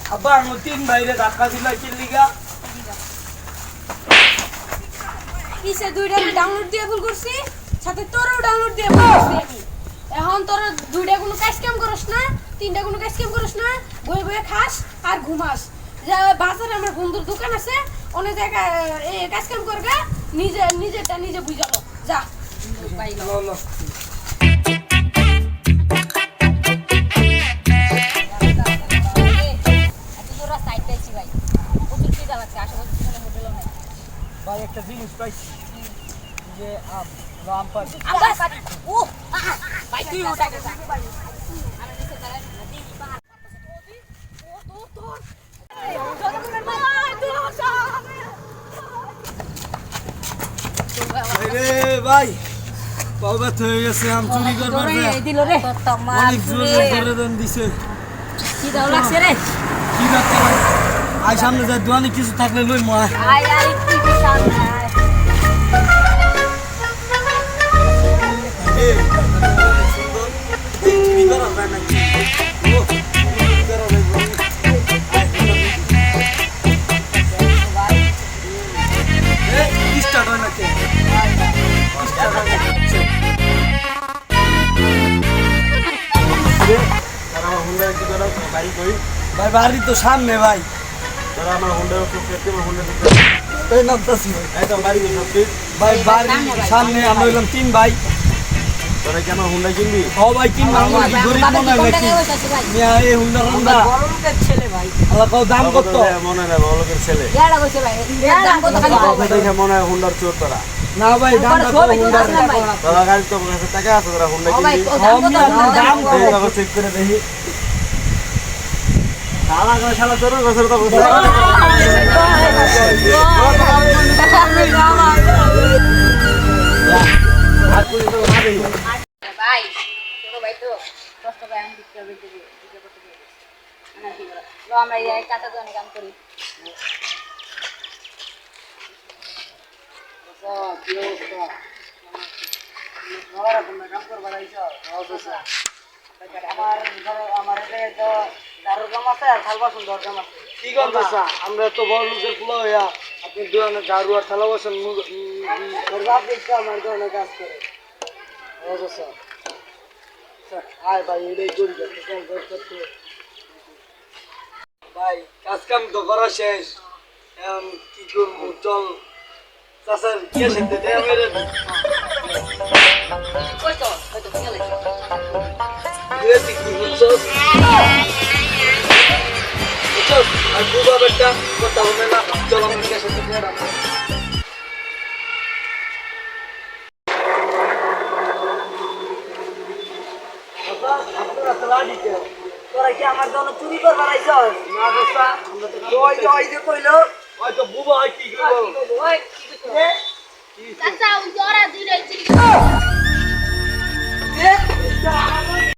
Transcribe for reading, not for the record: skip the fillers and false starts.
আব্বা আমার তিন ভাইরে ধাক্কা দিলা কি লিগা কিসে দুইটা ডাউনলোড দিয়ে ভুল করছি সাথে তোরও ডাউনলোড দিয়ে ভুল করছি আমি এখন তোর দুইটা কোনো কাজ কাম করছ না তিনটা কোনো কাজ কাম করছ না বই বই খাস আর ঘুমাস যে বাজারে আমার বন্ধুর দোকান আছে অনেক জায়গায় এই কাজ কাম করবে নিজেরটা নিজে বুঝালো যা বাই লো ভাই একটা জিনিস পাইছি যে আম পাড়ি ও ভাই তুই ওটা কে আমি নিচে দাঁড়াই নদী পাহাড় ও তো রে ভাই পাওয়া হয়ে গেছে আম চুরি করবার দিল রে অনেক জোরে করে দেন দিছে কি দাও লাগছে রে কি করতে আই সামনে যা দোকানে কিছু থাকলে লই মা আয় আয় কি সামনে আয় এ সুন্দর চুরি করা যায় না কি ও চুরি করা ভাই এ স্টার্ট হয় না কে স্টার্ট হয় না আমার হুন্ডা কি করো বাড়ি কই ভাই বাড়ি তো সামনে ভাই তোরা আমার হুন্ডা তো পেতে আমার হুন্ডা এই নামতাছি এই তো বাড়ি কই সত্যি ভাই বাড়ি সামনে আমরা হইলাম তিন ভাই তোরা কি আমার হুন্ডা কিনবি ও ভাই তিন আমরা কি গরিব মনে হয় নাকি মিয়া এই হুন্ডা হুন্ডা বড় লোকের ছেলে ভাই আল্লাহ কও দাম কত মনে না বড়লোকের ছেলে ইয়াড়া কইছে ভাই দাম কত খালি দেখে মনে হয় হুন্ডার চোর তোরা না ভাই দাম কত হুন্ডা তোরা গাড়ি তো কাছে টাকা আছে তোরা হুন্ডা ও ভাই কিনবি দাম কত দাম কত চেক করে দেখি শালা করে শালা চোর বছর তো ভাই ছোট ভাই তো কষ্ট করে আমি দিতে হবে দিতে করতে হবে না কি বলা লো আমরা এই কাঁচা দোকানে কাম করি আমরা তো বড় লোকের পোলা হইয়া আপনি দোকানে ঝাড়ু আর থালা বসেন আমার দোকানে কাজ করে আয় ভাই এটাই করি ভাই কাজ কাম তো করা শেষ এখন কি করবো চল চাষার কে সাথে মেরে কইতো কইতো চলে কি বুঝছস আর বুবা বেটা কথা হবে না চল আমরা কে সাথে মেরে তোরা কি আমার জন্য চুরি করবার আইছস না দোস্তা আমরা তো ওই যে কইলো হয়তো বুবা হয় কি করবো ওই কি কইছো চাচা ওই জরা দুইটাই চুরি এ